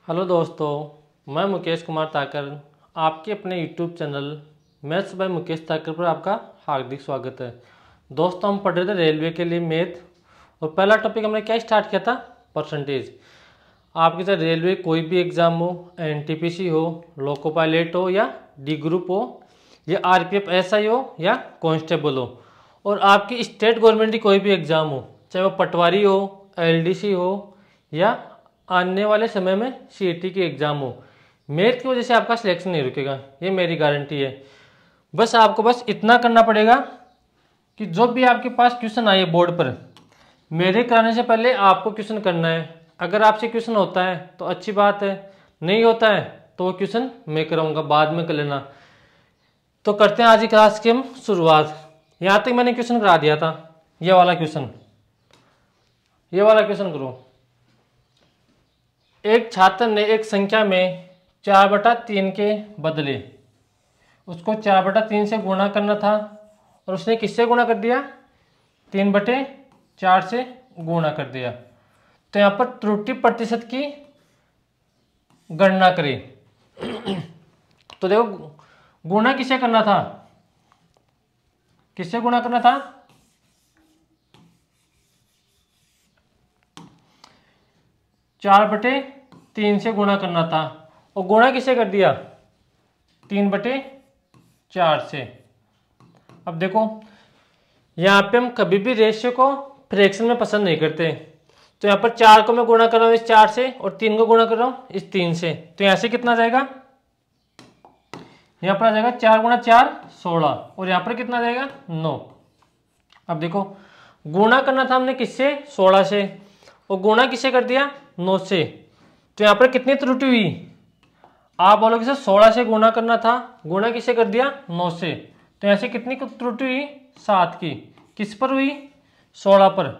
Hello दोस्तों, मैं मुकेश कुमार ताकर आपके अपने YouTube channel maths by Mukesh Takar पर आपका हार्दिक स्वागत है। दोस्तों, हम पढ़ रहे थे रेलवे के लिए मैथ, और पहला टॉपिक हमने क्या स्टार्ट किया था? परसेंटेज। आपके चाहे रेलवे कोई भी एग्ज़ाम हो, एनटीपीसी हो, लोको पायलट हो या डी ग्रुप हो या आरपीएफ एसआई हो या कांस्टेबल हो, और आपकी स्टेट गवर्नमेंट की कोई भी एग्ज़ाम हो, चाहे वो पटवारी हो, एलडीसी हो या आने वाले समय में सीईटी की एग्ज़ाम हो, मैथ की वजह से आपका सिलेक्शन नहीं रुकेगा, ये मेरी गारंटी है। बस इतना करना पड़ेगा कि जो भी आपके पास क्वेश्चन आए बोर्ड पर, मेरे कराने से पहले आपको क्वेश्चन करना है। अगर आपसे क्वेश्चन होता है तो अच्छी बात है, नहीं होता है तो वो क्वेश्चन मैं कराऊंगा, बाद में कर लेना। तो करते हैं आज की क्लास की हम शुरुआत। यहाँ तक मैंने क्वेश्चन करा दिया था, ये वाला क्वेश्चन करो। एक छात्र ने एक संख्या में 4/3 के बदले उसको 4/3 से गुणा करना था, और उसने किससे गुणा कर दिया? 3/4 से गुणा कर दिया। तो यहाँ पर त्रुटि प्रतिशत की गणना करें। तो देखो, गुणा किससे करना था? 4/3 से गुणा करना था, और गुणा किससे कर दिया? 3/4 से। अब देखो, यहाँ पे हम कभी भी रेशियो को फ्रैक्शन में पसंद नहीं करते। तो यहाँ पर 4 को मैं गुणा कर रहा हूँ इस 4 से, और 3 को गुणा कर रहा हूँ इस 3 से। तो यहाँ से कितना जाएगा? यहाँ पर आ जाएगा 4 × 4 16, और यहाँ पर कितना जाएगा? 9। अब देखो, गुणा करना था हमने किससे? 16 से, और गुणा किससे कर दिया? 9 से। तो यहाँ पर कितनी त्रुटि हुई? आप बोलोगे सर 16 से गुणा करना था, गुणा किससे कर दिया? 9 से। तो यहाँ से कितनी त्रुटि हुई? 7 की। किस पर हुई? 16 पर।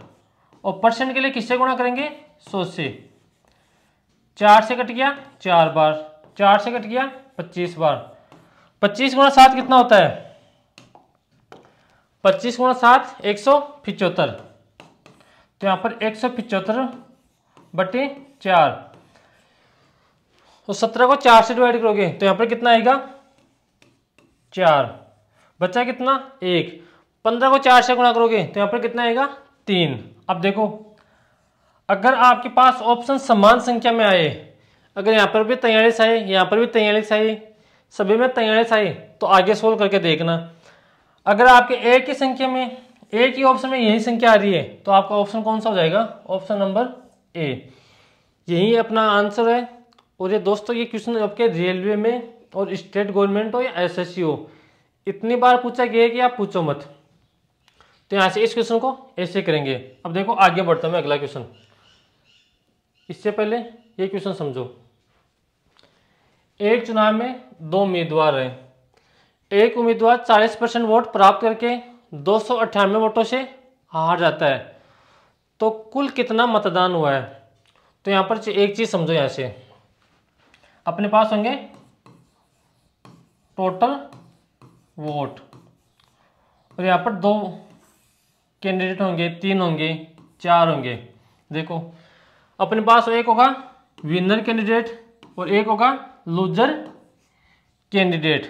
और परसेंट के लिए किससे गुणा करेंगे? 100 से। 4 से कट गया 4 बार, 4 से कट गया 25 बार। 25 × 7 कितना होता है? 25 × 7 175। तो यहाँ पर 175/4, तो 17 को 4 से डिवाइड करोगे तो यहाँ पर कितना आएगा? 4। बचा कितना? 1। 15 को 4 से गुणा करोगे तो यहाँ पर कितना आएगा? 3। अब देखो, अगर आपके पास ऑप्शन समान संख्या में आए, अगर यहाँ पर भी 43 आए, यहाँ पर भी 43 आए, सभी में 43 आए, तो आगे सोल्व करके देखना। अगर आपके एक ही संख्या में, एक ही ऑप्शन में यही संख्या आ रही है, तो आपका ऑप्शन कौन सा हो जाएगा? Option number A. यही अपना आंसर है। और ये दोस्तों, ये क्वेश्चन आपके रेलवे में और स्टेट गवर्नमेंट हो या एसएससी हो, इतनी बार पूछा गया है कि आप पूछो मत। तो यहाँ से इस क्वेश्चन को ऐसे करेंगे। अब देखो, आगे बढ़ता हूँ मैं अगला क्वेश्चन। इससे पहले ये क्वेश्चन समझो। एक चुनाव में 2 उम्मीदवार हैं। एक उम्मीदवार 40% वोट प्राप्त करके 298 वोटों से हार जाता है, तो कुल कितना मतदान हुआ है? तो यहाँ पर एक चीज समझो, यहाँ से अपने पास होंगे टोटल वोट, और यहाँ पर 2 कैंडिडेट होंगे, 3 होंगे, 4 होंगे। देखो, अपने पास एक होगा विनर कैंडिडेट और एक होगा लूजर कैंडिडेट।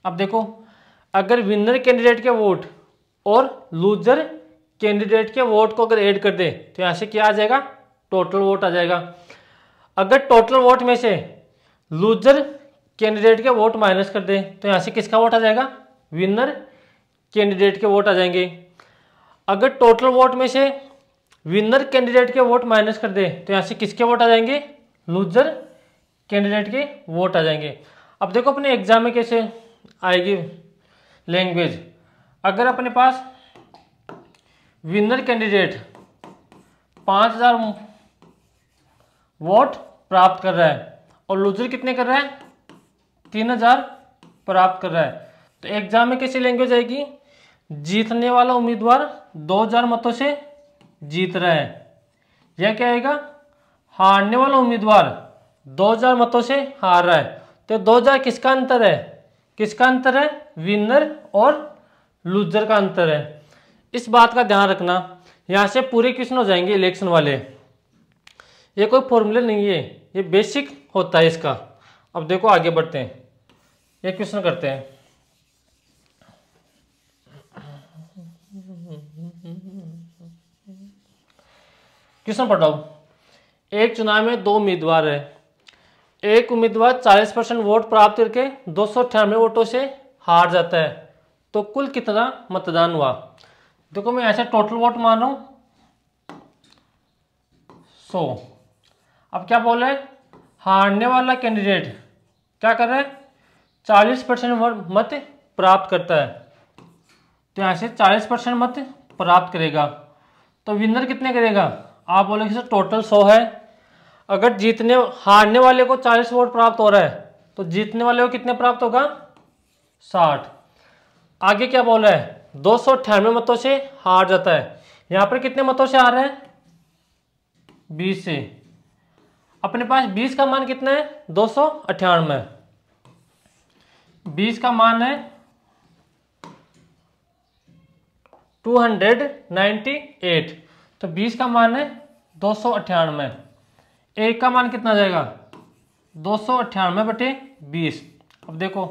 अब देखो, अगर विनर कैंडिडेट के वोट और लूजर कैंडिडेट के वोट को अगर ऐड कर दे तो यहाँ से क्या आ जाएगा? टोटल वोट आ जाएगा। अगर टोटल वोट में से लूजर कैंडिडेट के वोट माइनस कर दे तो यहाँ से किसका वोट आ जाएगा? विनर कैंडिडेट के वोट आ जाएंगे। अगर टोटल वोट में से विनर कैंडिडेट के वोट माइनस कर दे तो यहाँ से किसके वोट आ जाएंगे? लूजर कैंडिडेट के वोट आ जाएंगे। अब देखो, अपने एग्जाम में कैसे आएगी लैंग्वेज। अगर अपने पास विनर कैंडिडेट 5000 वोट प्राप्त कर रहा है और लूजर कितने कर रहा है? 3000 प्राप्त कर रहा है, तो एग्जाम में कैसी लैंग्वेज आएगी? जीतने वाला उम्मीदवार 2000 मतों से जीत रहा है, यह क्या आएगा? हारने वाला उम्मीदवार 2000 मतों से हार रहा है। तो 2000 किसका अंतर है? किसका अंतर है? विनर और लूजर का अंतर है। इस बात का ध्यान रखना। यहाँ से पूरे क्वेश्चन हो जाएंगे इलेक्शन वाले। ये कोई फॉर्मूले नहीं है, ये बेसिक होता है इसका। अब देखो आगे बढ़ते हैं, ये क्वेश्चन करते हैं। क्वेश्चन पढ़ाओ। एक चुनाव में 2 उम्मीदवार है। एक उम्मीदवार 40% वोट प्राप्त करके 298 वोटों से हार जाता है, तो कुल कितना मतदान हुआ? देखो मैं ऐसे टोटल वोट मान रहा हूं 100। अब क्या बोल रहे हैं, हारने वाला कैंडिडेट क्या कर रहा है, 40% मत प्राप्त करता है, तो यहाँ से 40% मत प्राप्त करेगा। तो विनर कितने करेगा? आप बोलोगे सर टोटल 100 है, अगर हारने वाले को 40 वोट प्राप्त हो रहा है तो जीतने वाले को कितने प्राप्त होगा? 60। आगे क्या बोल रहा है, 298 मतों से हार जाता है। यहां पर कितने मतों से हार रहा है? 20 से। अपने पास 20 का मान कितना है? 298। 20 का मान है 298, तो 20 का मान है 298। एक का मान कितना जाएगा? 298/20। अब देखो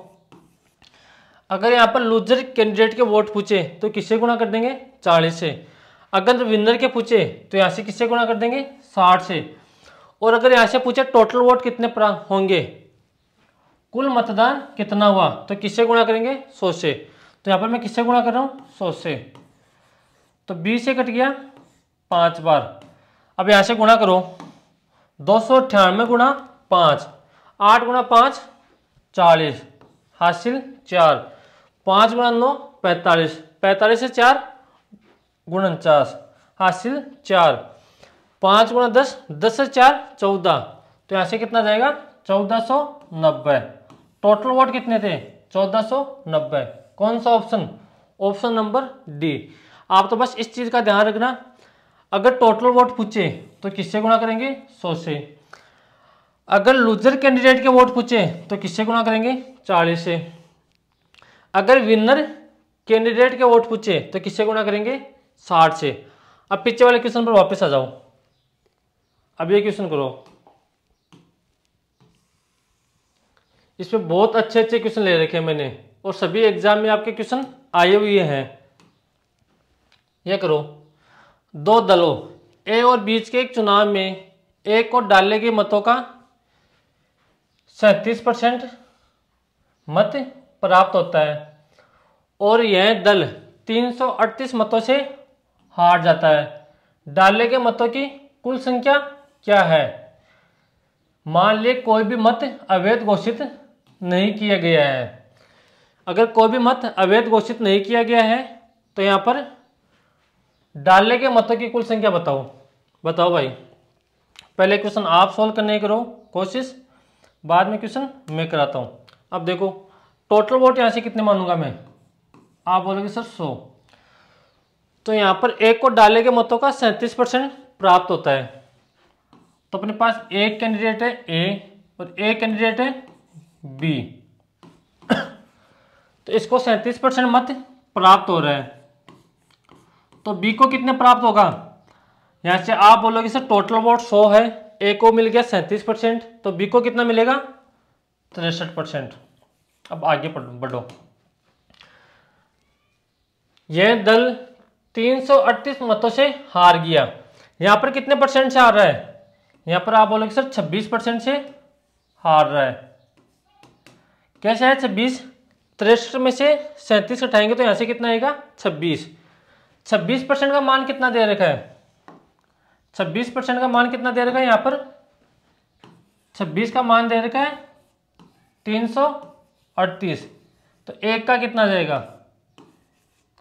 अगर यहाँ पर लूजर कैंडिडेट के वोट पूछे तो किससे गुणा कर देंगे? 40 से। अगर विनर के पूछे तो यहाँ से किससे गुणा कर देंगे? 60 से। और अगर यहाँ से पूछे टोटल वोट कितने होंगे, कुल मतदान कितना हुआ, तो किससे गुणा करेंगे? 100 से। तो यहाँ पर मैं किससे गुणा कर रहा हूँ? 100 से। तो 20 से कट गया 5 बार। अब यहाँ से गुणा करो, 298 गुणा 5, 8 गुणा 5 40, हासिल 4, 5 गुणा 9 45, 45 से 4 49, हासिल 4, 5 गुणा 10, 10 से 4 14, तो यहाँ से कितना जाएगा? 1490। टोटल वोट कितने थे? 1490। कौन सा ऑप्शन? Option number D. आप तो बस इस चीज का ध्यान रखना, अगर टोटल वोट पूछे तो किससे गुणा करेंगे? 100 से। अगर लूजर कैंडिडेट के वोट पूछे तो किससे गुणा करेंगे? 40 से। अगर विनर कैंडिडेट के वोट पूछे तो किससे गुणा करेंगे? 60 से। अब पीछे वाले क्वेश्चन पर वापस आ जाओ। अब ये क्वेश्चन करो, इसमें बहुत अच्छे अच्छे क्वेश्चन ले रखे हैं मैंने, और सभी एग्जाम में आपके क्वेश्चन आए हुए हैं। यह करो, 2 दलों ए और बीच के एक चुनाव में ए को डाले गए मतों का 37% मत प्राप्त होता है और यह दल 338 मतों से हार जाता है। डाले गए मतों की कुल संख्या क्या है? मान ले कोई भी मत अवैध घोषित नहीं किया गया है। अगर कोई भी मत अवैध घोषित नहीं किया गया है तो यहां पर डालने के मतों की कुल संख्या बताओ। बताओ भाई, पहले क्वेश्चन आप सॉल्व करने की करो कोशिश, बाद में क्वेश्चन मैं कराता हूं। अब देखो टोटल वोट यहां से कितने मानूंगा मैं? आप बोलोगे सर 100। तो यहां पर एक को डाले के मतों का 37% प्राप्त होता है। तो अपने पास एक कैंडिडेट है ए और एक कैंडिडेट है बी, तो इसको 37% मत प्राप्त हो रहा है, तो बी को कितने प्राप्त होगा? यहां से आप बोलोगे सर टोटल वोट 100 है, ए को मिल गया 37%, तो बी को कितना मिलेगा? 63%। अब आगे बढ़ो। यह दल 338 मतों से हार गया। यहां पर कितने परसेंट से हार रहा है? यहां पर आप बोलोगे सर 26% से हार रहा है। कैसे है 26? 63 में से 37 घटाएंगे तो यहां से कितना आएगा? 26। 26% का मान कितना दे रखा है? 26% का मान कितना दे रखा है? यहां पर 26 का मान दे रखा है 338, तो एक का कितना जाएगा?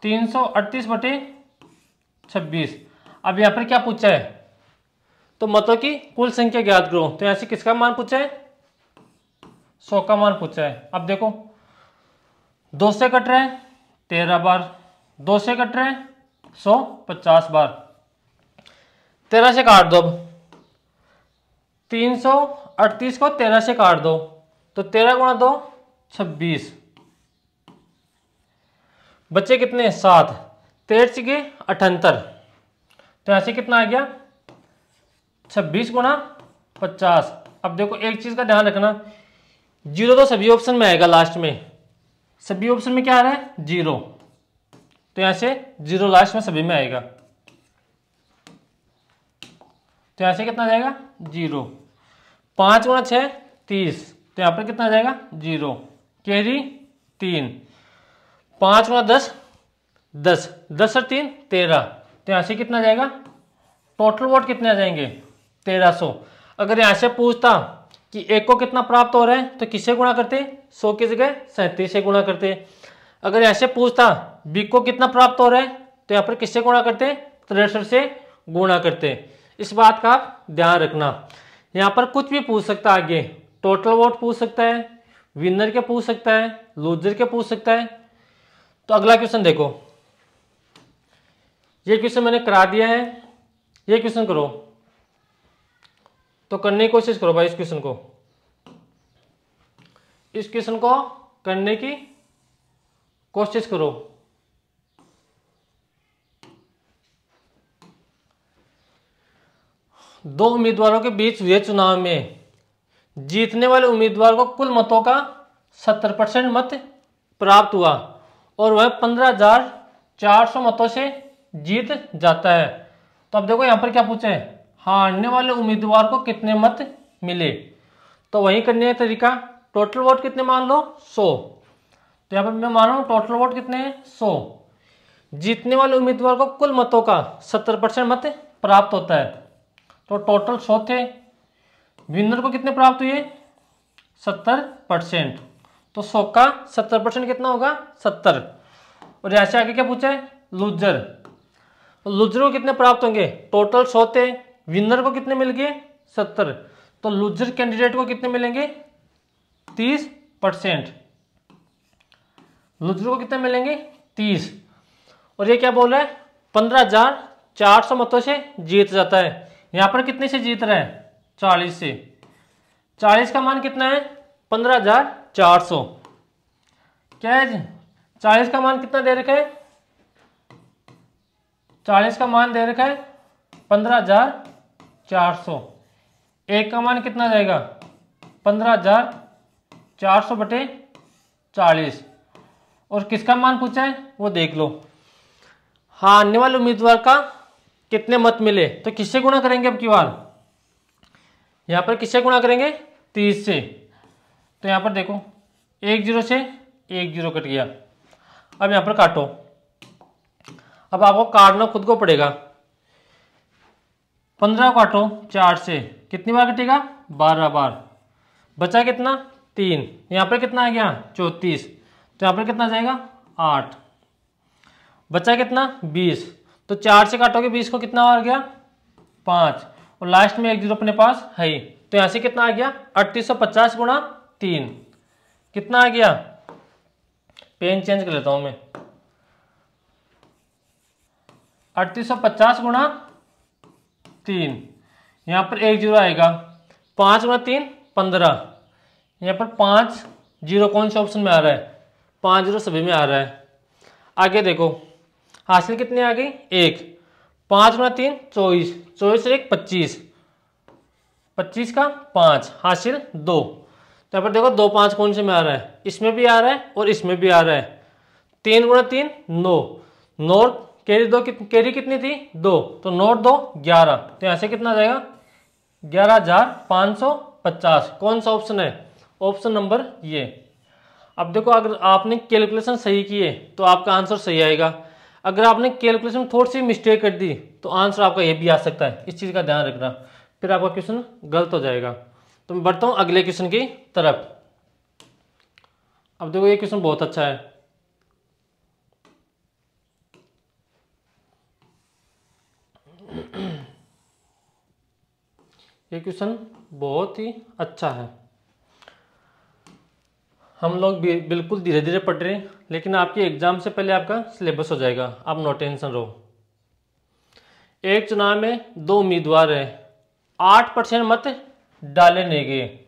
338/26। अब यहां पर क्या पूछा है? तो मतों की कुल संख्या ज्ञात करो, तो यहां से किसका मान पूछा है? 100 का मान पूछा है। अब देखो 2 से कट रहा है 13 बार, 2 से कट रहा है 100 50 बार, 13 से काट दो। अब 338 को 13 से काट दो, तो 13 गुणा 2 26, बच्चे कितने? 7, 13 के 78, तो यहां से कितना आ गया? 26 गुणा 50, अब देखो एक चीज का ध्यान रखना, जीरो तो सभी ऑप्शन में आएगा, लास्ट में सभी ऑप्शन में क्या आ रहा है, जीरो, तो यहां से जीरो लास्ट में सभी में आएगा, तो यहां से कितना जाएगा, जीरो। 5 गुणा 6 30, तो यहां पर कितना जाएगा, जीरो, कैरी 3। 5 गुणा 10 10, 10 और 3 13, तो यहां से कितना जाएगा, टोटल वोट कितने आ जाएंगे, 1300। अगर यहां से पूछता कि एक को कितना प्राप्त हो रहा है तो किससे गुणा करते, 100 की जगह 37 से गुणा करते। अगर यहां से पूछता बी को कितना प्राप्त हो रहा है तो यहां पर किससे गुणा करते, 63 से गुणा करते। इस बात का आप ध्यान रखना। यहां पर कुछ भी पूछ सकता है, आगे टोटल वोट पूछ सकता है, विनर के पूछ सकता है, लूजर के पूछ सकता है। तो अगला क्वेश्चन देखो, ये क्वेश्चन मैंने करा दिया है, ये क्वेश्चन करो, तो करने की कोशिश करो भाई, इस क्वेश्चन को करने की कोशिश करो। दो उम्मीदवारों के बीच हुए चुनाव में जीतने वाले उम्मीदवार को कुल मतों का 70% मत प्राप्त हुआ और वह 15,400 मतों से जीत जाता है। तो अब देखो यहां पर क्या पूछा है, हारने वाले उम्मीदवार को कितने मत मिले। तो वही करने का तरीका, टोटल वोट कितने मान लो, 100, तो यहां पर मैं मान रहा हूं टोटल वोट कितने हैं, 100। जीतने वाले उम्मीदवार को कुल मतों का 70% मत प्राप्त होता है, तो टोटल 100 थे, विनर को कितने प्राप्त हुए, 70%, तो 100 का 70% कितना होगा, 70। और यहां से आगे क्या पूछा है, लूजर, तो लूजर को कितने प्राप्त होंगे, टोटल 100 थे, विनर को कितने मिल गए, 70, तो लूजर कैंडिडेट को कितने मिलेंगे, 30%, लूजर को कितने मिलेंगे, 30। और ये क्या बोल रहा है, 15,400 मतों से जीत जाता है। यहां पर कितने से जीत रहा है, 40 से। 40 का मान कितना है, 15,400, क्या है, 40 का मान कितना दे रखा है, 40 का मान दे रखा है 15,400। एक का मान कितना जाएगा, 15,400 बटे 40। और किसका मान पूछा है वो देख लो, हारने वाले उम्मीदवार का कितने मत मिले, तो किससे गुणा करेंगे अब की बार, यहां पर किससे गुणा करेंगे, 30 से। तो यहां पर देखो 1 0 से 1 0 कट गया। अब यहां पर काटो, अब आपको काटना खुद को पड़ेगा। 15 काटो 4 से, कितनी बार कटेगा, 12 बार। बचा कितना, 3, यहां पर कितना आ गया, 34, तो यहां पर कितना जाएगा, 8। बचा कितना, 20, तो 4 से काटोगे 20 को, कितना आ गया, 5, और लास्ट में 1 0 अपने पास है ही, तो यहां से कितना आ गया, 3850 गुणा 3, कितना आ गया, पेन चेंज कर लेता हूं मैं, 3850 गुणा 3, यहां पर 1 0 आएगा, 5 गुणा 3 15, यहां पर 5 0 कौन से ऑप्शन में आ रहा है, 5 0 सभी में आ रहा है। आगे देखो हासिल कितनी आ गई, 1, 5 गुणा 3 24, 24 से 1 25, 25 का 5 हासिल 2। तो यहाँ पर देखो 2 5 कौन से में आ रहा है, इसमें भी आ रहा है और इसमें भी आ रहा है। 3 गुणा 3 9, 9 कैरी 2, कैरी कितनी थी, 2, तो 9 2 11, तो यहाँ से कितना आ जाएगा, 11,550। कौन सा ऑप्शन है, ऑप्शन नंबर ये। अब देखो अगर आपने कैलकुलेशन सही की है तो आपका आंसर सही आएगा, अगर आपने कैलकुलेशन थोड़ी सी मिस्टेक कर दी तो आंसर आपका ये भी आ सकता है, इस चीज़ का ध्यान रखना, फिर आपका क्वेश्चन गलत हो जाएगा। तो मैं बढ़ता हूँ अगले क्वेश्चन की तरफ। अब देखो ये क्वेश्चन बहुत अच्छा है, ये क्वेश्चन बहुत ही अच्छा है। हम लोग बिल्कुल धीरे धीरे पढ़ रहे हैं, लेकिन आपके एग्जाम से पहले आपका सिलेबस हो जाएगा, आप नो टेंशन रहो। एक चुनाव में 2 उम्मीदवार हैं, 8% मत डाले नहीं गए,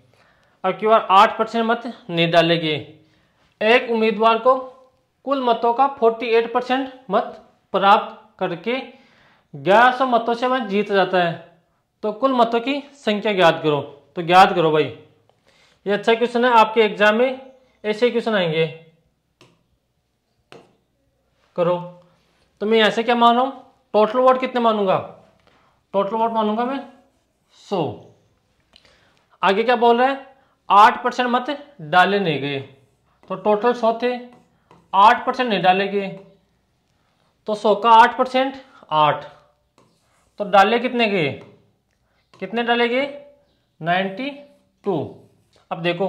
अब की बार 8% मत नहीं डाले गए। एक उम्मीदवार को कुल मतों का 48% मत प्राप्त करके 1100 मतों से वह जीत जाता है, तो कुल मतों की संख्या ज्ञात करो। तो याद करो भाई, ये अच्छा क्वेश्चन है, आपके एग्जाम में ऐसे क्वेश्चन आएंगे। करो। तो मैं ऐसे क्या मान रहा हूं, टोटल वोट कितने मानूंगा, टोटल वोट मानूंगा मैं 100। आगे क्या बोल रहा है, 8% मत डाले नहीं गए, तो टोटल 100 थे, 8% नहीं डाले गए, तो 100 का 8% 8, तो डाले कितने गए, कितने डाले गए 92। अब देखो,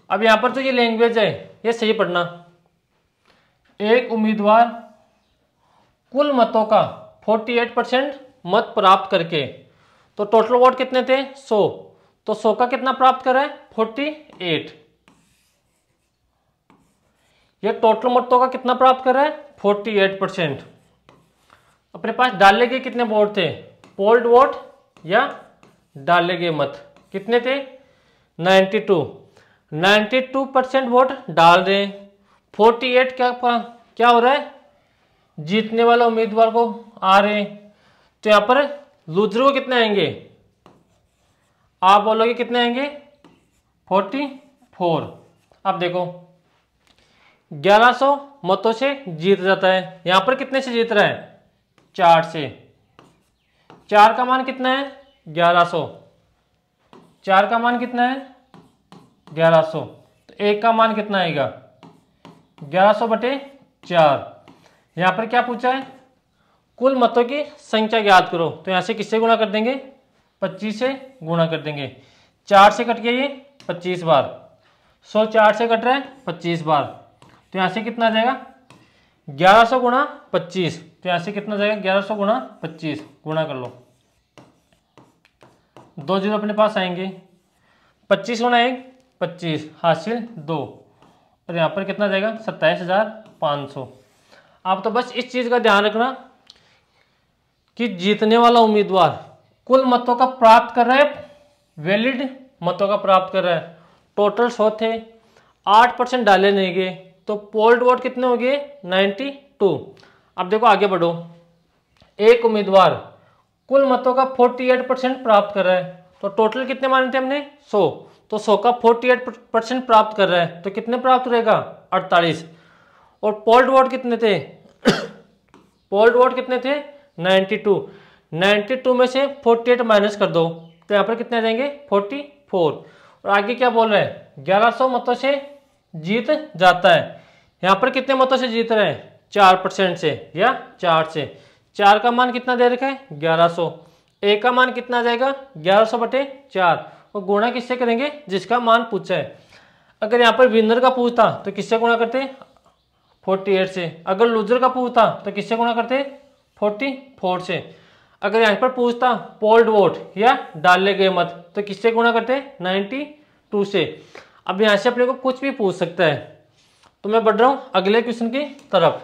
अब यहां पर तो ये लैंग्वेज है, ये सही पढ़ना। एक उम्मीदवार कुल मतों का 48% मत प्राप्त करके, तो टोटल वोट कितने थे 100, तो 100 का कितना प्राप्त करा है 48, ये टोटल मतों का कितना प्राप्त कर रहा है 48%। अपने पास डाले गए कितने वोट थे, पोल्ड वोट या डाले गए मत कितने थे 92% वोट डाल रहे हैं, 48 क्या हो रहा है, जीतने वाला उम्मीदवार को आ रहे हैं। तो यहां पर लूजर को कितने आएंगे, आप बोलोगे कितने आएंगे 44। अब देखो 1100 मतों से जीत जाता है, यहां पर कितने से जीत रहा है 4 से, 4 का मान कितना है 1100, 4 का मान कितना है 1100, तो 1 का मान कितना आएगा 1100/4। यहां पर क्या पूछा है, कुल मतों की संख्या ज्ञात करो, तो यहां से किससे गुणा कर देंगे 25 से गुणा कर देंगे, 4 से कट गया ये 25 बार, 100 4 से कट रहा है 25 बार, तो यहां से कितना आ जाएगा 1100 गुणा 25, तो यहां से कितना जाएगा 1100 गुणा 25, गुणा कर लो, 2 जीरो अपने पास आएंगे, 25 गुणा 1 25 हासिल 2, और यहां पर कितना जाएगा 27,500। आप तो बस इस चीज का ध्यान रखना कि जीतने वाला उम्मीदवार कुल मतों का प्राप्त कर रहा है, वैलिड मतों का प्राप्त कर रहा है, टोटल 100 थे, 8% डाले नहीं गए, तो पोल्ड वोट कितने हो गए 92। अब देखो आगे बढ़ो, एक उम्मीदवार कुल मतों का 48% प्राप्त कर रहा है, तो टोटल कितने माने थे हमने 100, तो 100 का 48% प्राप्त कर रहा है, तो कितने प्राप्त रहेगा 48, और पोल्ड वोट कितने थे पोल्ड वोट कितने थे 92 में से 48 माइनस कर दो, तो यहाँ पर कितने आ जाएंगे 44। और आगे क्या बोल रहे हैं 1100 मतों से जीत जाता है, यहाँ पर कितने मतों से जीत रहे हैं 4% से या 4 से, 4 का मान कितना दे रखा है 1100, 1 का मान कितना आ जाएगा 1100/4, और गुणा किससे करेंगे जिसका मान पूछा है। अगर यहाँ पर विनर का पूछता तो किससे गुणा करते 48 से, अगर लूजर का पूछता तो किससे गुणा करते 44 से, अगर यहाँ पर पूछता पोल्ड वोट या डाले गए मत तो किससे गुणा करते 92 से। अब यहाँ से अपने को कुछ भी पूछ सकता है, तो मैं बढ़ रहा हूं अगले क्वेश्चन की तरफ।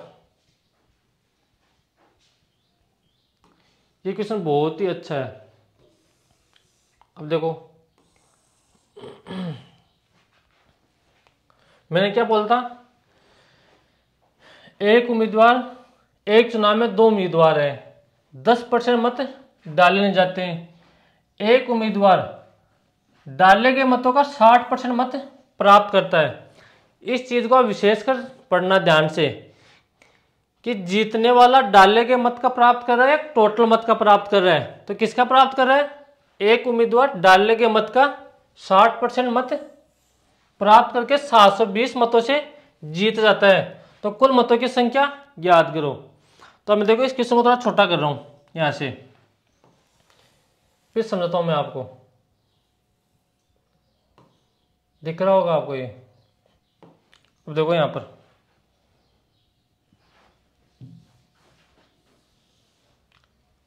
ये क्वेश्चन बहुत ही अच्छा है। अब देखो मैंने क्या बोलता, एक उम्मीदवार, एक चुनाव में 2 उम्मीदवार है, 10% मत डाले नहीं जाते हैं, एक उम्मीदवार डाले गए मतों का 60% मत प्राप्त करता है। इस चीज को विशेषकर पढ़ना ध्यान से कि जीतने वाला डाले गए मत का प्राप्त कर रहा है, टोटल मत का प्राप्त कर रहा है, तो किसका प्राप्त कर रहा है, एक उम्मीदवार डाले गए मत का 60% मत प्राप्त करके 720 मतों से जीत जाता है, तो कुल मतों की संख्या याद करो। तो मैं देखो इस क्वेश्चन को थोड़ा छोटा कर रहा हूं यहां से, फिर समझाता हूं मैं आपको, दिख रहा होगा आपको ये। अब देखो यहां पर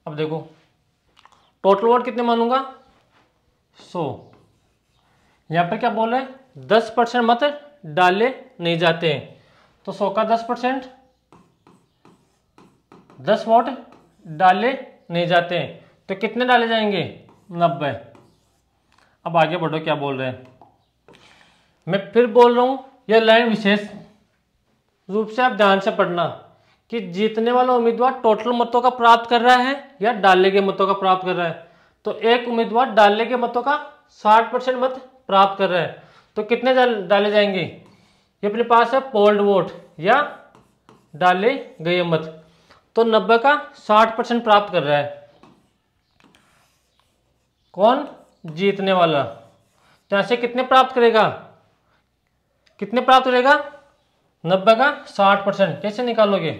अब देखो टोटल वोट कितने मानूंगा 100, यहां पर क्या बोल रहे हैं 10% मत डाले नहीं जाते हैं, तो 100 का 10%, 10 वोट डाले नहीं जाते हैं, तो कितने डाले जाएंगे 90। अब आगे बढ़ो क्या बोल रहे हैं, मैं फिर बोल रहा हूं यह लाइन विशेष रूप से आप ध्यान से पढ़ना कि जीतने वाला उम्मीदवार टोटल मतों का प्राप्त कर रहा है या डाले गए मतों का प्राप्त कर रहा है। तो एक उम्मीदवार डाले गए मतों का 60% मत प्राप्त कर रहा है, तो कितने डाले जाएंगे? ये अपने पास है पोल्ड वोट या डाले गए मत। तो 90 का 60% प्राप्त कर रहा है कौन? जीतने वाला। तो ऐसे कितने प्राप्त करेगा? कितने प्राप्त करेगा? 90 का 60%। कैसे निकालोगे?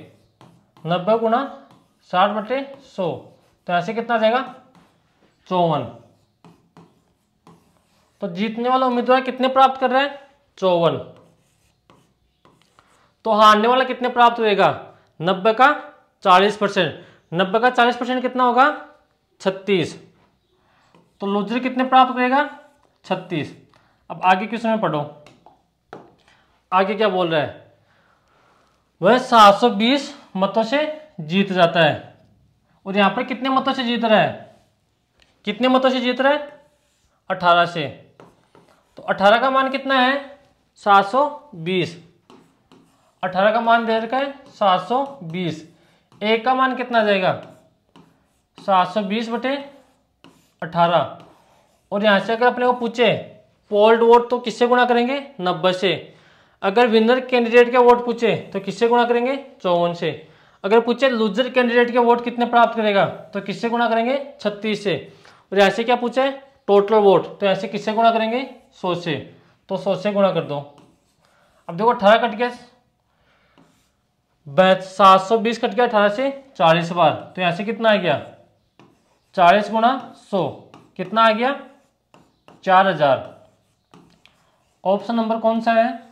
90 गुणा 60/100। तो ऐसे कितना जाएगा? 54। तो जीतने वाला उम्मीदवार कितने प्राप्त कर रहा है? 54। तो हारने वाला कितने प्राप्त करेगा? 90 का 40%। 90 का 40% कितना होगा? 36। तो लूजर कितने प्राप्त करेगा? 36। अब आगे क्वेश्चन में पढ़ो, आगे क्या बोल रहा है? वह 720 मतों से जीत जाता है। और यहां पर कितने मतों से जीत रहा है? कितने मतों से जीत रहा है? 18 से। तो 18 का मान कितना है? 720। 18 का मान दे रखा है 720। एक का मान कितना जाएगा? 720/18। और यहां से अगर अपने को पूछे पोल्ड वोट तो किससे गुणा करेंगे? 90 से। अगर विनर कैंडिडेट के वोट पूछे तो किससे गुणा करेंगे? 54 से। अगर पूछे लूजर कैंडिडेट के वोट कितने प्राप्त करेगा तो किससे गुणा करेंगे? 36 से। और ऐसे क्या पूछे? टोटल वोट, तो ऐसे किससे गुणा करेंगे? 100 से। तो 100 से गुणा कर दो। अब देखो 18 कट गया, 720 कट गया 18 से 40 बार। तो यहां से कितना आ गया? 40 गुणा 100 कितना आ गया? 4000। ऑप्शन नंबर कौन सा है?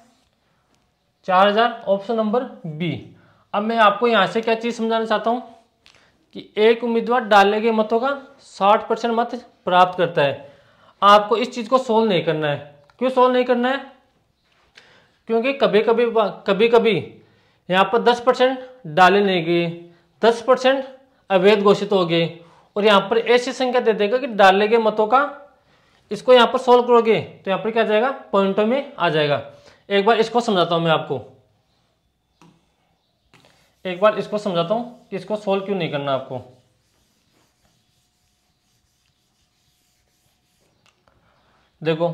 4000, ऑप्शन नंबर बी। अब मैं आपको यहां से क्या चीज समझाना चाहता हूं कि एक उम्मीदवार डाले गए मतों का 60% मत प्राप्त करता है। आपको इस चीज को सोल्व नहीं करना है। क्यों सोल्व नहीं करना है? क्योंकि कभी कभी यहाँ पर 10% डाले नहीं गए, 10% अवैध घोषित हो गए, और यहाँ पर ऐसी संख्या दे देगा कि डाले गए मतों का, इसको यहाँ पर सोल्व करोगे तो यहाँ पर क्या जाएगा? पॉइंटों में आ जाएगा। एक बार इसको समझाता हूं मैं आपको, एक बार इसको समझाता हूं कि इसको सोल्व क्यों नहीं करना आपको। देखो,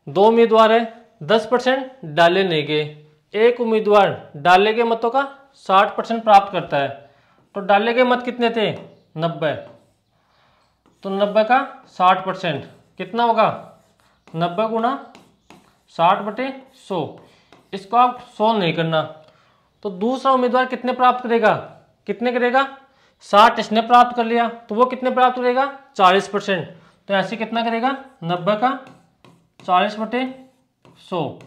दो उम्मीदवार है, 10% डाले नहीं गए, एक उम्मीदवार डाले गए मतों का 60% प्राप्त करता है। तो डाले गए मत कितने थे? 90। तो 90 का 60% कितना होगा? 90 गुणा 60/100। इसको आप सोल्व नहीं करना। तो दूसरा उम्मीदवार कितने प्राप्त करेगा? कितने करेगा? 60 इसने प्राप्त कर लिया, तो वो कितने प्राप्त करेगा? 40%। तो ऐसे कितना करेगा? 90 का 40/100।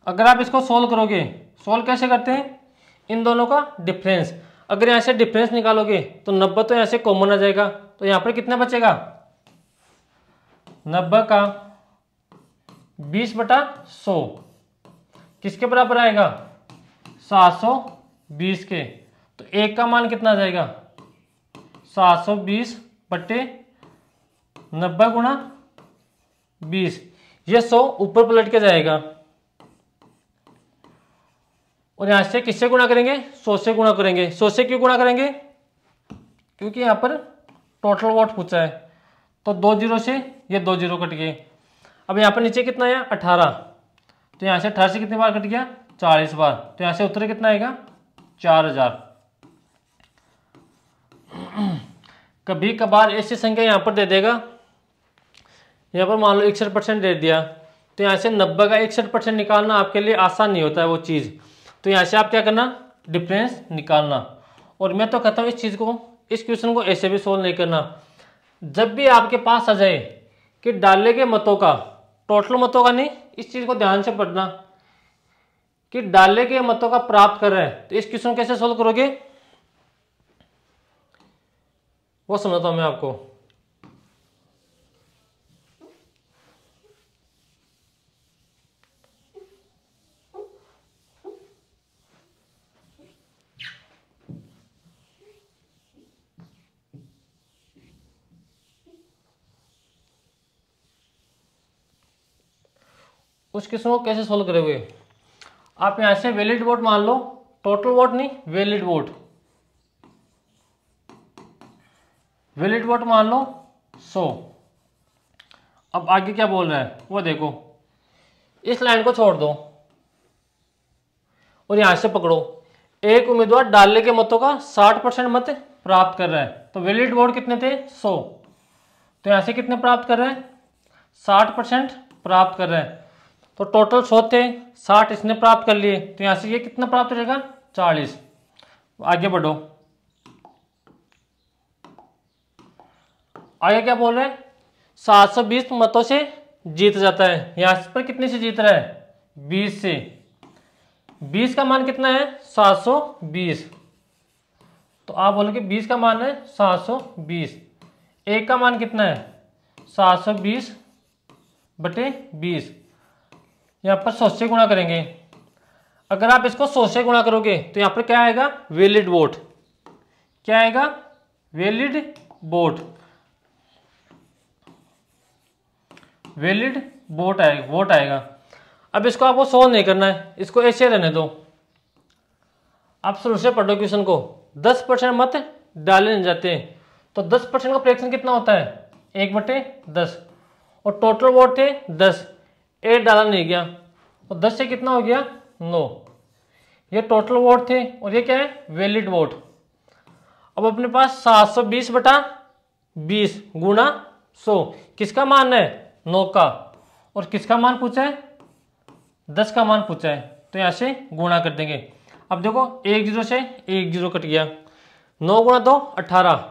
अगर आप इसको सोल्व करोगे, सोल्व कैसे करते हैं? इन दोनों का डिफरेंस। अगर यहाँ से डिफरेंस निकालोगे तो 90 तो यहाँ से कॉमन आ जाएगा, तो यहाँ पर कितना बचेगा? 90 का 20/100 किसके बराबर आएगा? 720 के। तो एक का मान कितना आ जाएगा? 720/90 गुणा 20। ये 100 ऊपर पलट के जाएगा, और यहां से किससे गुणा करेंगे? 100 से गुणा करेंगे। 100 से क्यों गुणा करेंगे? क्योंकि यहां पर टोटल वोट पूछा है। तो 2 जीरो से ये 2 जीरो कट गए। अब यहां पर नीचे कितना आया? 18। तो यहां से 18 से कितनी बार कट गया? 40 बार। तो यहां से उत्तर कितना आएगा? 4000। कभी कभार ऐसी संख्या यहां पर दे देगा, यहां पर मान लो 61% दे दिया, तो यहां से 90 का 61% निकालना आपके लिए आसान नहीं होता है वो चीज़। तो यहाँ से आप क्या करना? डिफरेंस निकालना। और मैं तो कहता हूँ इस चीज़ को, इस क्वेश्चन को ऐसे भी सोल्व नहीं करना। जब भी आपके पास आ जाए कि डाले गए मतों का, टोटल मतों का नहीं, इस चीज़ को ध्यान से पढ़ना कि डाले गए मतों का प्राप्त कर रहे हैं, तो इस क्वेश्चन को कैसे सोल्व करोगे वो समझाता हूँ मैं आपको। उस क्वेश्चन को कैसे सोल्व करोगे? आप यहां से वैलिड वोट मान लो, टोटल वोट नहीं, वैलिड वोट, वैलिड वोट मान लो 100। अब आगे क्या बोल रहा है वो देखो, इस लाइन को छोड़ दो और यहां से पकड़ो, एक उम्मीदवार डालने के मतों का 60% मत प्राप्त कर रहा है, तो वैलिड वोट कितने थे 100, तो यहां से कितने प्राप्त कर रहे हैं 60% प्राप्त कर रहे हैं, तो टोटल 100 थे, 60 इसने प्राप्त कर लिए, तो यहां से ये कितना प्राप्त हो जाएगा 40। आगे बढ़ो, आगे क्या बोल रहे हैं 720 मतों से जीत जाता है, यहां पर कितने से जीत रहा है 20 से, 20 का मान कितना है 720, तो आप बोलोगे 20 का मान है 720, एक का मान कितना है 720 बटे 20, यहाँ पर 100 से गुणा करेंगे, अगर आप इसको 100 से गुणा करोगे तो यहाँ पर क्या आएगा वैलिड वोट, क्या आएगा वैलिड वोट, वैलिड वोट आएगा, वोट आएगा। अब इसको आपको सोल्व नहीं करना है, इसको ऐसे रहने दो, आप शुरू से पढ़ो क्वेश्चन को, 10% मत डाले नहीं जाते हैं, तो 10% का फ्रैक्शन कितना होता है 1/10, और टोटल वोट थे 10, 8 डाला नहीं गया, और 10 से कितना हो गया 9, ये टोटल वोट थे और ये क्या है वैलिड वोट। अब अपने पास 720/20 गुणा 100, किसका मान है 9 का, और किसका मान पूछा है 10 का मान पूछा है, तो यहाँ से गुणा कर देंगे। अब देखो 1 0 से 1 0 कट गया, 9 गुणा 2 18,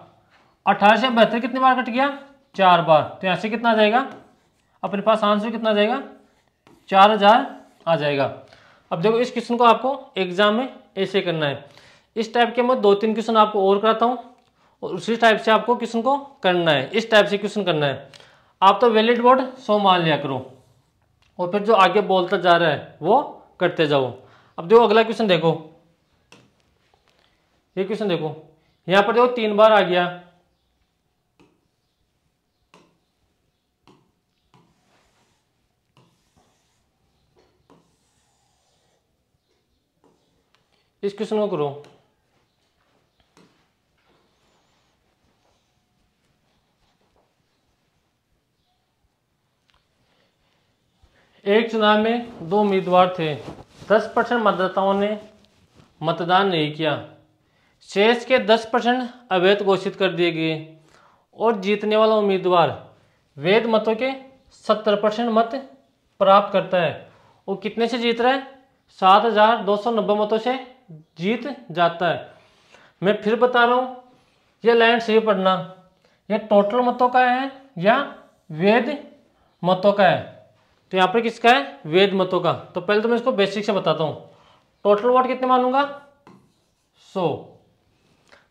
18 से 72 कितनी बार कट गया 4 बार, तो यहाँ से कितना आ जाएगा अपने पास आंसर कितना आ जाएगा 4000 आ जाएगा। अब देखो इस क्वेश्चन को आपको एग्जाम में ऐसे करना है, इस टाइप के मैं 2-3 क्वेश्चन आपको और कराता हूँ और उसी टाइप से आपको क्वेश्चन को करना है, इस टाइप से क्वेश्चन करना है। आप तो वैलिड वोट 100 मान लिया करो और फिर जो आगे बोलता जा रहा है वो करते जाओ। अब देखो अगला क्वेश्चन देखो, ये क्वेश्चन देखो, यहाँ पर देखो 3 बार आ गया, इस क्वेश्चन को करो, एक चुनाव में 2 उम्मीदवार थे, 10% मतदाताओं ने मतदान नहीं किया, शेष के 10% अवैध घोषित कर दिए गए और जीतने वाला उम्मीदवार वैध मतों के 70% मत प्राप्त करता है। वो कितने से जीत रहा है 7290 मतों से जीत जाता है। मैं फिर बता रहा हूँ, ये लाइन सही पढ़ना, ये टोटल मतों का है या वैध मतों का है, तो यहाँ पर किसका है वैध मतों का। तो पहले तो मैं इसको बेसिक से बताता हूँ, टोटल वोट कितने मानूंगा 100,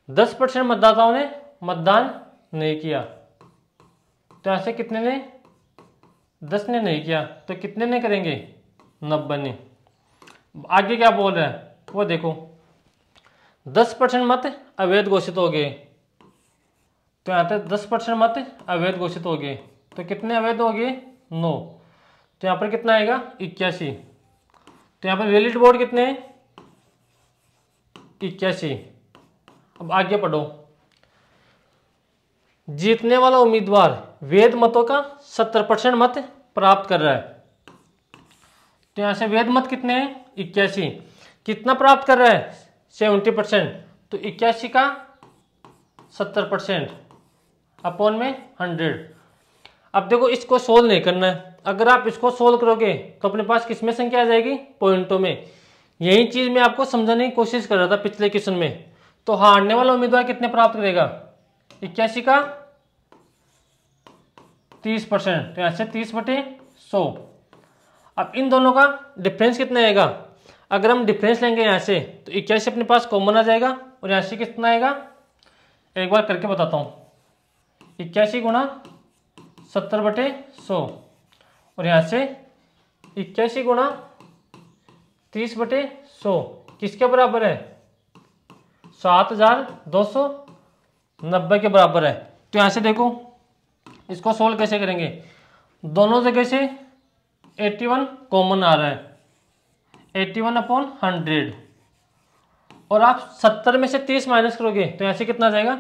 10% मतदाताओं ने मतदान नहीं किया, तो यहाँ से कितने ने 10 ने नहीं किया, तो कितने ने करेंगे 90 ने। आगे क्या बोल रहा है वो देखो, 10% मत अवैध घोषित हो गए, तो यहाँ पे 10% मत अवैध घोषित हो गए, तो कितने अवैध हो गए 9, तो यहाँ पर कितना आएगा 81, तो यहाँ पर वैलिड वोट कितने हैं 81। अब आगे पढ़ो, जीतने वाला उम्मीदवार वैध मतों का 70% मत प्राप्त कर रहा है, तो यहाँ से वैध मत कितने हैं 81, कितना प्राप्त कर रहा है 70%, तो 81 का 70% अपॉन में 100। अब देखो इसको सोल्व नहीं करना है, अगर आप इसको सोल्व करोगे तो अपने पास किसमें संख्या आ जाएगी पॉइंटों में। यही चीज मैं आपको समझाने की कोशिश कर रहा था पिछले क्वेश्चन में। तो हारने वाला उम्मीदवार कितने प्राप्त करेगा 81 का 30%, तो यहाँ से 30/100। अब इन दोनों का डिफरेंस कितना आएगा, अगर हम डिफरेंस लेंगे यहाँ से तो 81 अपने पास कॉमन आ जाएगा और यहाँ से कितना आएगा, एक बार करके बताता हूँ, 81 गुणा 70/100 और यहाँ से 81 गुणा 30/100 किसके बराबर है 7290 के बराबर है। तो यहाँ से देखो इसको सोल्व कैसे करेंगे, दोनों जगह से 81 कॉमन आ रहा है, 81/100 और आप 70 में से 30 माइनस करोगे तो यहाँ से कितना आ जाएगा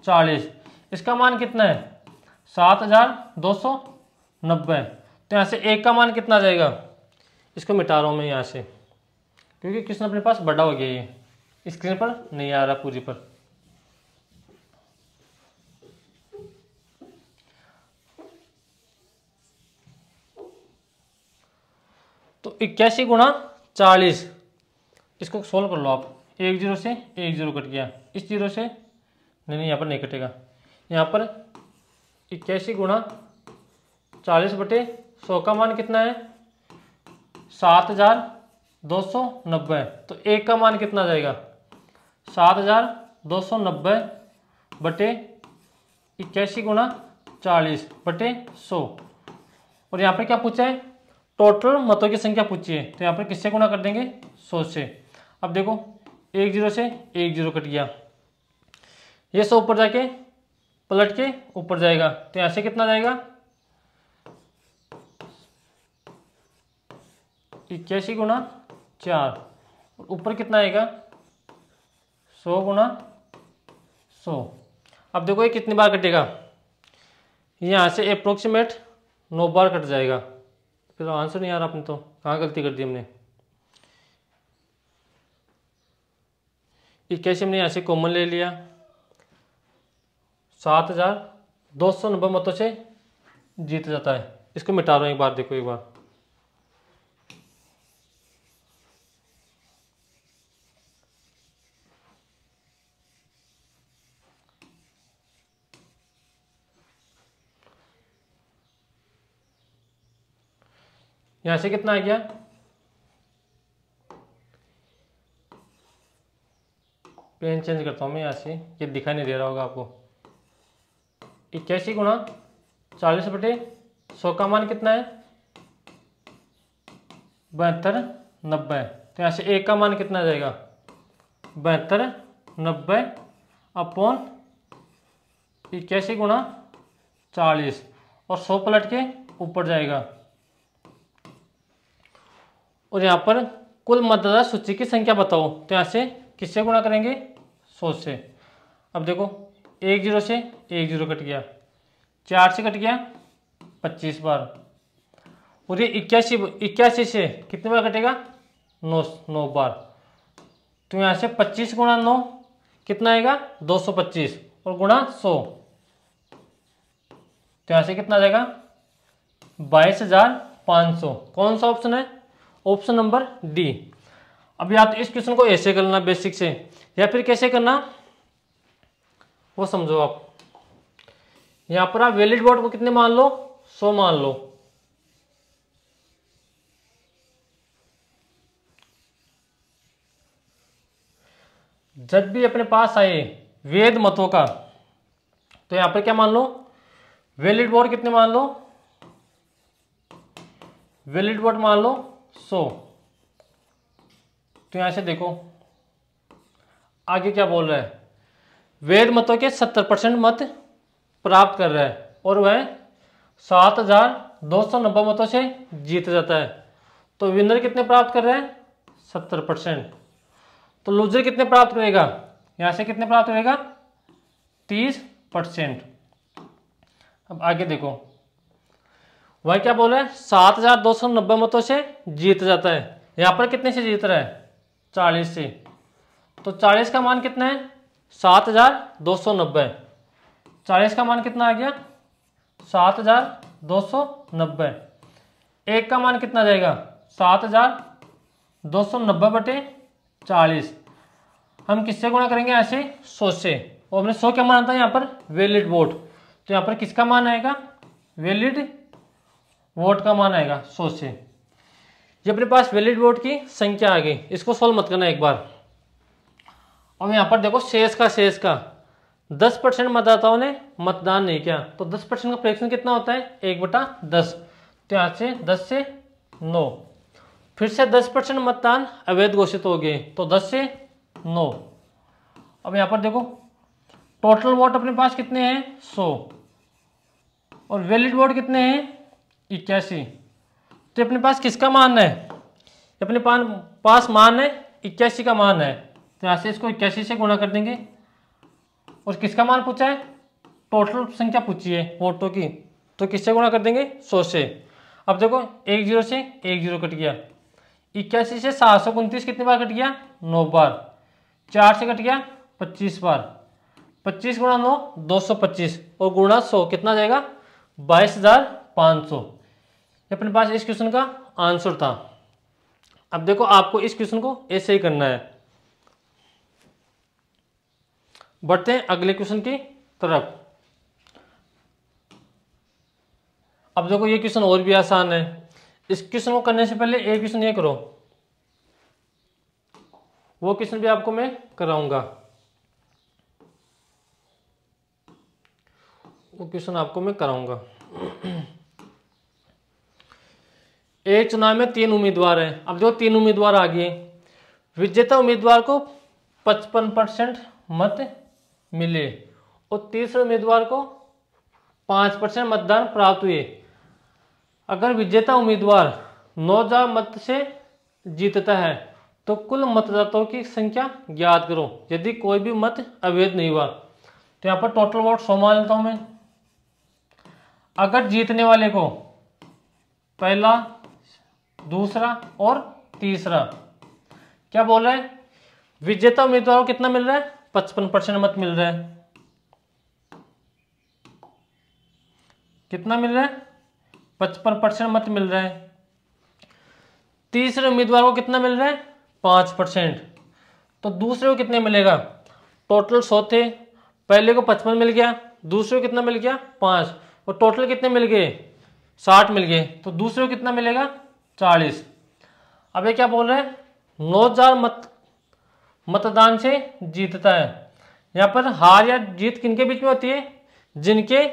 40। इसका मान कितना है 7290 90। तो यहाँ से 1 का मान कितना आ जाएगा, इसको मिटा रहा हूँ मैं यहाँ से क्योंकि क्वेश्चन अपने पास बड़ा हो गया, ये स्क्रीन पर नहीं आ रहा पूरी पर। तो 81 गुणा 40, इसको सोल्व कर लो आप। 1 0 से 1 0 कट गया, इस 0 से नहीं यहाँ पर नहीं कटेगा। यहाँ पर 81 गुणा 40 बटे 100 का मान कितना है 7290। तो 1 का मान कितना आ जाएगा 7290 बटे 81 गुणा 40 बटे 100। और यहाँ पर क्या पूछा है, टोटल मतों की संख्या पूछी है, तो यहाँ पर किससे गुणा कर देंगे 100 से। अब देखो 1 0 से 1 0 कट गया, ये 100 ऊपर जाके पलट के ऊपर जाएगा, तो यहाँ से कितना जाएगा 81 गुणा 4, और ऊपर कितना आएगा 100 गुणा 100। अब देखो ये कितनी बार कटेगा, यहाँ से अप्रोक्सीमेट 9 बार कट जाएगा। फिर आंसर नहीं आ रहा, अपने तो कहाँ गलती कर दी हमने। 81 हमने यहाँ से कॉमन ले लिया, 7290 मतों से जीत जाता है। इसको मिटा रहा हूँ एक बार, देखो एक बार। यहाँ से कितना आ गया, पेन चेंज करता हूँ मैं यहाँ से, ये दिखाई नहीं दे रहा होगा आपको। 81 गुणा 40 बटे 100 का मान कितना है 7290। तो यहाँ से 1 का मान कितना आ जाएगा 7290 अपॉन 81 गुणा 40, और 100 पलट के ऊपर जाएगा। और यहाँ पर कुल मतदाता सूची की संख्या बताओ, तो यहाँ से किससे गुणा करेंगे 100 से। अब देखो 1 0 से 1 0 कट गया, 4 से कट गया 25 बार, और ये 81 से कितने बार कटेगा 9 बार। तो यहाँ से 25 गुणा 9 कितना आएगा 225, और गुणा 100, तो यहाँ से कितना आ जाएगा 22,500। कौन सा ऑप्शन है, ऑप्शन नंबर डी। अब या तो इस क्वेश्चन को ऐसे करना बेसिक से, या फिर कैसे करना वो समझो आप। यहां पर आप वैलिड वोट को कितने मान लो 100 मान लो, जब भी अपने पास आए वैध मतों का, तो यहां पर क्या मान लो वैलिड वोट कितने मान लो, वैलिड वोट मान लो 100। तो यहां से देखो आगे क्या बोल रहा है, वैध मतों के 70% मत प्राप्त कर रहा है, और वह 7290 मतों से जीत जाता है। तो विनर कितने प्राप्त कर रहे हैं 70%। तो लूजर कितने प्राप्त करेगा, यहां से कितने प्राप्त करेगा 30%। अब आगे देखो वह क्या बोल रहा है 7290 मतों से जीत जाता है, यहां पर कितने से जीत रहा है 40 से। तो 40 का मान कितना है 7290, 40 का मान कितना आ गया 7290। 1 का मान कितना जाएगा 7290 बटे 40। हम किससे गुणा करेंगे ऐसे 100 से, और हमने 100 क्या मान था यहाँ पर वैलिड वोट, तो यहाँ पर किसका मान आएगा वैलिड वोट का मान आएगा 100 से। ये अपने पास वैलिड वोट की संख्या आ गई, इसको सोल्व मत करना एक बार। अब यहाँ पर देखो शेष का 10% मतदाताओं ने मतदान नहीं किया, तो 10% का फ्रैक्शन कितना होता है 1/10। तो यहाँ से 10 से 9, फिर से 10% मतदान अवैध घोषित हो गए, तो 10 से 9। अब यहाँ पर देखो टोटल वोट अपने पास कितने हैं 100, और वैलिड वोट कितने हैं 81। तो अपने पास किसका मान है, अपने पास मान है 81 का मान है, तो यहाँ से इसको 81 से गुणा कर देंगे। और किसका मान पूछा है टोटल संख्या पूछी है वोटों की, तो किससे गुणा कर देंगे 100 से। अब देखो 1 0 से 1 0 कट गया, 81 से 729 कितनी बार कट गया 9 बार, 4 से कट गया 25 बार, 25 गुणा 9 225 और गुणा 100 कितना जाएगा 22,500। अपने पास इस क्वेश्चन का आंसर था। अब देखो आपको इस क्वेश्चन को ऐसे ही करना है। बढ़ते हैं अगले क्वेश्चन की तरफ। अब देखो ये क्वेश्चन और भी आसान है। इस क्वेश्चन को करने से पहले एक क्वेश्चन ये करो, वो क्वेश्चन भी आपको मैं कराऊंगा, वो क्वेश्चन आपको मैं कराऊंगा। एक चुनाव में 3 उम्मीदवार हैं। अब जो 3 उम्मीदवार आ गए, विजेता उम्मीदवार को 55% मत मिले और तीसरे उम्मीदवार को 5% मतदान प्राप्त हुए। अगर विजेता उम्मीदवार 9,000 मत से जीतता है तो कुल मतदाताओं की संख्या ज्ञात करो यदि कोई भी मत अवैध नहीं हुआ। तो यहाँ पर टोटल वोट 100 मान लेता हूं मैं। अगर जीतने वाले को पहला, दूसरा और तीसरा क्या बोल रहा है, विजेता उम्मीदवार को कितना मिल रहा है 55% मत मिल रहा है। कितना मिल रहा है 55% मत मिल रहा है। तीसरे उम्मीदवार को कितना मिल रहा है 5%। तो दूसरे को कितने मिलेगा, टोटल 100 थे, पहले को 55 मिल गया, दूसरे को कितना मिल गया 5 और टोटल कितने मिल गए 60 मिल गए। तो दूसरे को कितना मिलेगा 40। अब ये क्या बोल रहा है 9,000 मतदान से जीतता है। यहाँ पर हार या जीत किनके बीच में होती है, जिनके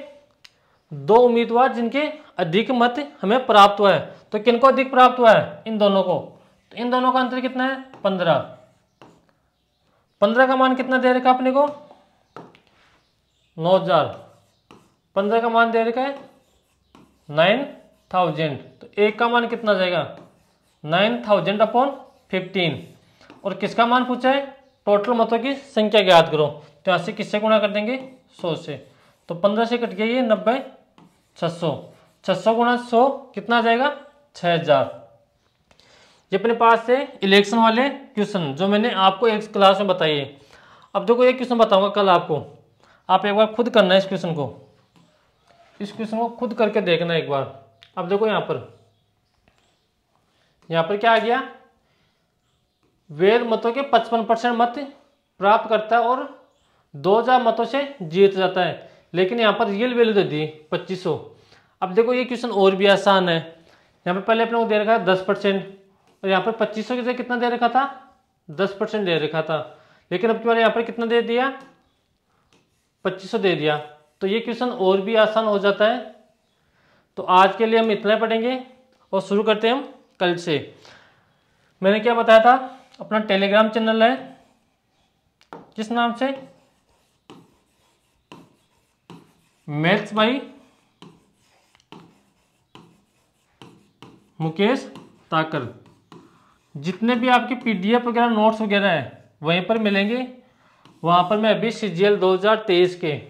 2 उम्मीदवार जिनके अधिक मत हमें प्राप्त हुआ है। तो किनको अधिक प्राप्त हुआ है, इन दोनों को। तो इन दोनों का अंतर कितना है 15। 15 का मान कितना दे रखा अपने को 9,000, 15 का मान दे रखा है 9,000। तो एक का मान कितना जाएगा 9,000/15 और किसका मान पूछा है टोटल मतों की संख्या ज्ञात करो। तो यहाँ से किससे गुणा कर देंगे 100 से। तो 15 से कट गया ये 90, 600, 600 गुणा 100 कितना आ जाएगा 6,000। ये अपने पास से इलेक्शन वाले क्वेश्चन जो मैंने आपको एक क्लास में बताई है। अब देखो एक क्वेश्चन बताऊंगा कल आपको, आप एक बार खुद करना है इस क्वेश्चन को, इस क्वेश्चन को खुद करके देखना एक बार। अब देखो यहाँ पर क्या आ गया, वैध मतों के 55% मत प्राप्त करता है और 2,000 मतों से जीत जाता है, लेकिन यहाँ पर रियल वैल्यू दे दी 2500। अब देखो ये क्वेश्चन और भी आसान है। यहाँ पर पहले अपने को दे रखा है 10% और यहाँ पर 2500 की जगह कितना दे रखा था 10% दे रखा था, लेकिन अब की बार यहाँ पर कितना दे दिया 2500 दे दिया। तो ये क्वेश्चन और भी आसान हो जाता है। तो आज के लिए हम इतना पढ़ेंगे और शुरू करते हैं हम कल से। मैंने क्या बताया था, अपना टेलीग्राम चैनल है किस नाम से, मैथ्स बाय मुकेश ताकर। जितने भी आपके पीडीएफ वगैरह नोट्स वगैरह है वहीं पर मिलेंगे। वहाँ पर मैं अभी CGL 2023 के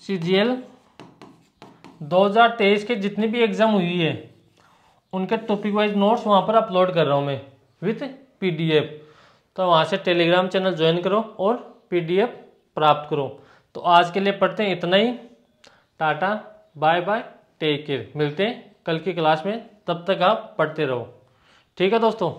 CGL 2023 के जितनी भी एग्जाम हुई है उनके टॉपिक वाइज नोट्स वहाँ पर अपलोड कर रहा हूँ मैं विथ PDF। तो वहाँ से टेलीग्राम चैनल ज्वाइन करो और PDF प्राप्त करो। तो आज के लिए पढ़ते हैं इतना ही। Tata bye bye, take care. मिलते हैं कल की क्लास में, तब तक आप पढ़ते रहो। ठीक है दोस्तों।